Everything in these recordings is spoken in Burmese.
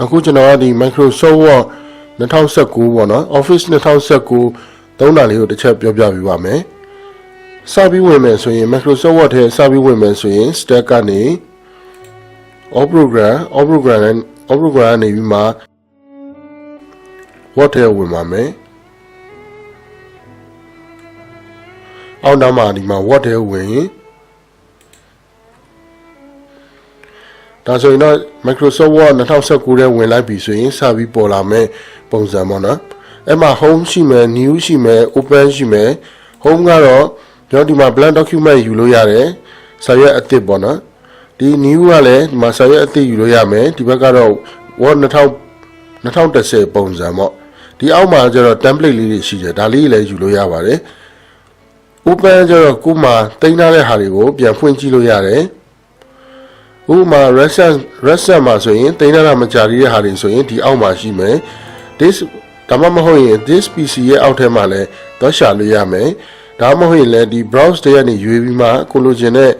အခုကျွန်တော်ကဒီ Microsoft Word 2019ပေါ့နော် Office 2019သုံးတာလေးကိုတစ်ချက်ပြောပြပေးပါမယ်စပြီးဝင်မယ်ဆိုရင် Microsoft Word ထဲစပြီးဝင်မယ်ဆိုရင် Stack ကနေ All Program နေပြီးမှ Word ထဲဝင်ပါမယ်အောက်နောက်မှာဒီမှာ Word ထဲဝင်ရင်ဒါဆိုရင်တော့ Microsoft Word 2019ထဲဝင်လိုက်ပြီဆိုရင်စပြီးပေါ်လာမယ်ပုံစံပေါ့နော်အဲ့မှာ Home ရှိမယ် New ရှိမယ် Open ရှိမယ် Home ကတော့ကျွန်တော်ဒီမှာ blank document ယူလို့ရတယ်စာရွက်အသစ်ပေါ့နော်ဒီ New ကလည်းဒီမှာစာရွက်အသစ်ယူလို့ရမယ်ဒီဘက်ကတော့ Word 2010ပုံစံပေါ့ဒီအောက်မှာကျတော့ template လေးတွေရှိတယ်ဒါလေးလည်းယူလို့ရပါတယ် Open ကျတော့ကိုယ်မှာတင်ထားတဲ့ဟာတွေကိုပြန်ဖွင့်ကြည့်လို့ရတယ်ဥပမာ reset မှာဆိုရင်တင်ထားတာမကြာသေးတဲ့ဟာတွေဆိုရင်ဒီအောက်မှာရှိမယ် this ဒါမှမဟုတ်ရင် this PC ရဲ့အောက်ထဲမှာလည်းတော့ရှာလို့ရမယ်ဒါမှမဟုတ်ရင်လည်းဒီ browse တွေကနေရွေးပြီးမှကိုလိုချင်တဲ့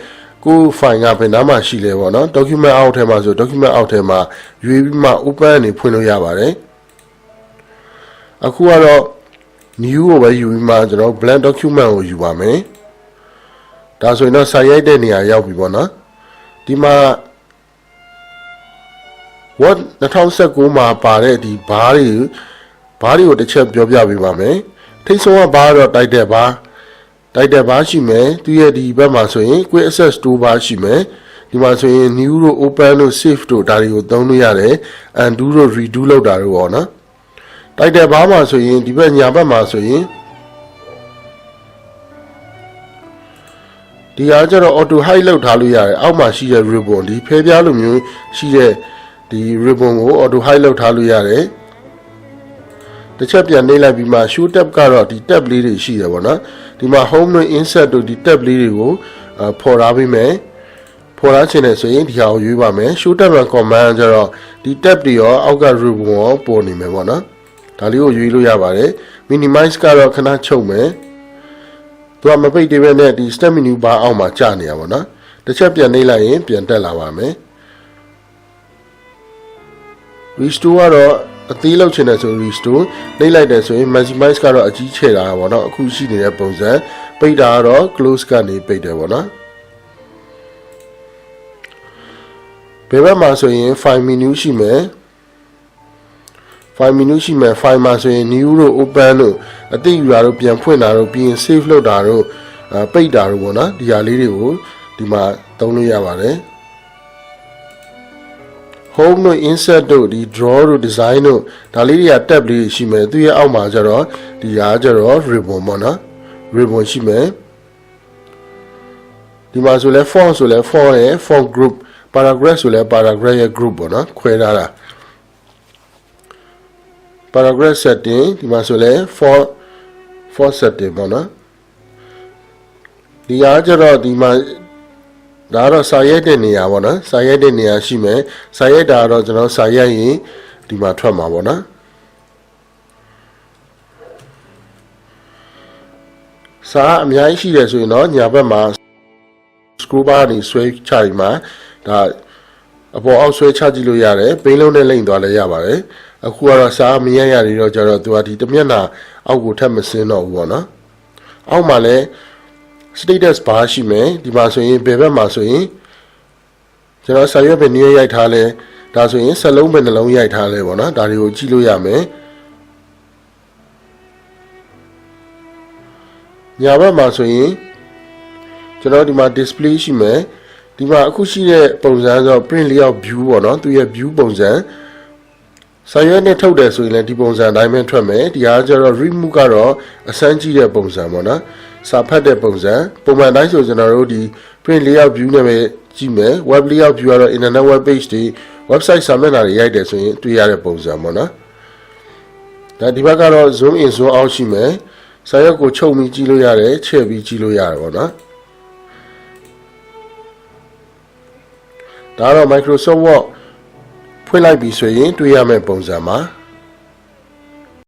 ကို file ကဘယ်နားမှာရှိလဲပေါ့နော် document အောက်ထဲမှာဆို document အောက်ထဲမှာရွေးပြီးမှ open ကနေဖွင့်လို့ရပါတယ်အခုကတော့ new ကိုပဲယူပြီးမှကျွန်တော် blank document ကိုယူပါမယ်ဒါဆိုရင်တော့စာရိုက်တဲ့နေရာရောက်ပြီပေါ့နော်ဒီမှာ Word 2019မှာပါတဲ့ဒီဘားတွေကိုတစ်ချက်ပြောပြပေးပါမယ်ထိတ်ဆုံးကဘားတော့တိုက်တဲ့ဘားရှိမယ်သူရဲ့ဒီဘက်မှာဆိုရင် quick access toolbar ရှိမယ်ဒီမှာဆိုရင် new တို့ open တို့ save တို့ဒါတွေကိုသုံးလို့ရတယ် undo တို့ redo လုပ်တာတို့ပေါ့နော်တိုက်တဲ့ဘားမှာဆိုရင်ဒီဘက်ညာဘက်မှာဆိုရင်ဒီအားကျတော့ auto hide လောက်ထားလို့ရတယ်အောက်မှာရှိတဲ့ ribbon ဒီဖဲပြားလိုမျိုးရှိတဲ့ဒီ ribbon ကို auto hide လောက်ထားလို့ရတယ်တစ်ချက်ပြန်နှိပ်လိုက်ပြီးမှ show tab ကတော့ဒီ tab လေးတွေရှိတယ်ပေါ့နော်ဒီမှာ home နဲ့ insert တို့ဒီ tab လေးတွေကိုဖော်ထားပေးမယ်ဖော်ထားချင်တယ်ဆိုရင်ဒီဟာကိုရွေးပါမယ် show tab နဲ့ command ကျတော့ဒီ tab တွေရောအောက်က ribbon ရောပေါ်နေမယ်ပေါ့နော်ဒါလေးကိုရွေးလို့ရပါတယ် minimize ကတော့ခဏချုပ်မယ်သူကမပိတ်သေးပဲနဲ့ဒီ step menu bar အောက်မှာကြာနေရပါတော့တစ်ချက်ပြန်နှိပ်လိုက်ရင်ပြန်တက်လာပါမယ် restore ကတော့အသေးလောက်ချင်တယ်ဆို restore နှိပ်လိုက်တယ်ဆိုရင် maximize ကတော့အကြီးချဲ့တာပါတော့အခုရှိနေတဲ့ပုံစံပိတ်တာကတော့ close ကနေပိတ်တယ်ပေါ့နော်ဘယ်ဘက်မှာဆိုရင် file menu ရှိမယ် file မှာဆိုရင် new တို့ open တို့အတိအကျတို့ပြန်ဖွင့်တာတို့ပြီးရင် save လုပ်တာတို့ပိတ်တာတို့ပေါ့နော်ဒီဟာလေးတွေကိုဒီမှာသုံးလို့ရပါတယ် home တို့ insert တို့ဒီ draw တို့ design တို့ဒါလေးတွေက tab လေးရှိမယ်သူရဲ့အောက်မှာကျတော့ဒီဟာကျတော့ ribbon ပေါ့နော် ribbon ရှိမယ်ဒီမှာဆိုလဲ font ဆိုလဲ font ရဲ့ font group paragraph ဆိုလဲ paragraph ရဲ့ group ပေါ့နော်ခွဲထားတာ paragraph setting ဒီမှာဆိုလဲ font setting ပေါ့နော်ဒီအားကျတော့ဒီမှာဒါတော့စာရိုက်တဲ့နေရာပေါ့နော်စာရိုက်တဲ့နေရာရှိမယ်စာရိုက်တာတော့ကျွန်တော်စာရိုက်ရင်ဒီမှာထွက်မှာပေါ့နော်စာအများကြီးရှိတယ်ဆိုရင်တော့ညာဘက်မှာ scroll bar နေဆွဲချပြီးမှဒါအပေါ်အောက်ဆွဲချကြည့်လို့ရတယ်ပိန်းလုံးနဲ့လိမ့်သွားလည်းရပါတယ်အခုကတော့စာမရရနေတော့ကျတော့သူကဒီတမျက်နှာအောက်ကိုထပ်မစင်းတော့ဘူးပေါ့နော်အောက်မှာလည်း status bar ရှိမယ်ဒီမှာဆိုရင်ဘယ်ဘက်မှာဆိုရင်ကျွန်တော်စာရွက်ပဲနည်းရိုက်ထားလဲဒါဆိုရင်စလုံးပဲနှလုံးရိုက်ထားလဲပေါ့နော်ဒါတွေကိုကြည့်လို့ရမယ်ညာဘက်မှာဆိုရင်ကျွန်တော်ဒီမှာ display ရှိမယ်ဒီမှာအခုရှိတဲ့ပုံစံဆို print layout view ပေါ့နော်သူရဲ့ view ပုံစံစာရွက်နဲ့ထုတ်တယ်ဆိုရင်လည်းဒီပုံစံအတိုင်းပဲထွက်မယ်ဒီဟာကျတော့ remove ကတော့အစမ်းကြီးတဲ့ပုံစံပေါ့နော်စာဖတ်တဲ့ပုံစံပုံမှန်တိုင်းဆိုကျွန်တော်တို့ဒီ print layout view နဲ့ပဲကြည့်မယ် web layout view ကတော့ internet web page တွေ website စာမျက်နှာတွေရိုက်တယ်ဆိုရင်တွေ့ရတဲ့ပုံစံပေါ့နော်ဒါဒီဘက်ကတော့ zoom in zoom out ရှိမယ်စာရွက်ကိုချုပ်ပြီးကြည့်လို့ရတယ်ချဲ့ပြီးကြည့်လို့ရတယ်ပေါ့နော်ဒါတော့ Microsoft Word ဖွင့်လိုက်ပြီဆိုရင်တွေ့ရမယ့်ပုံစံပါ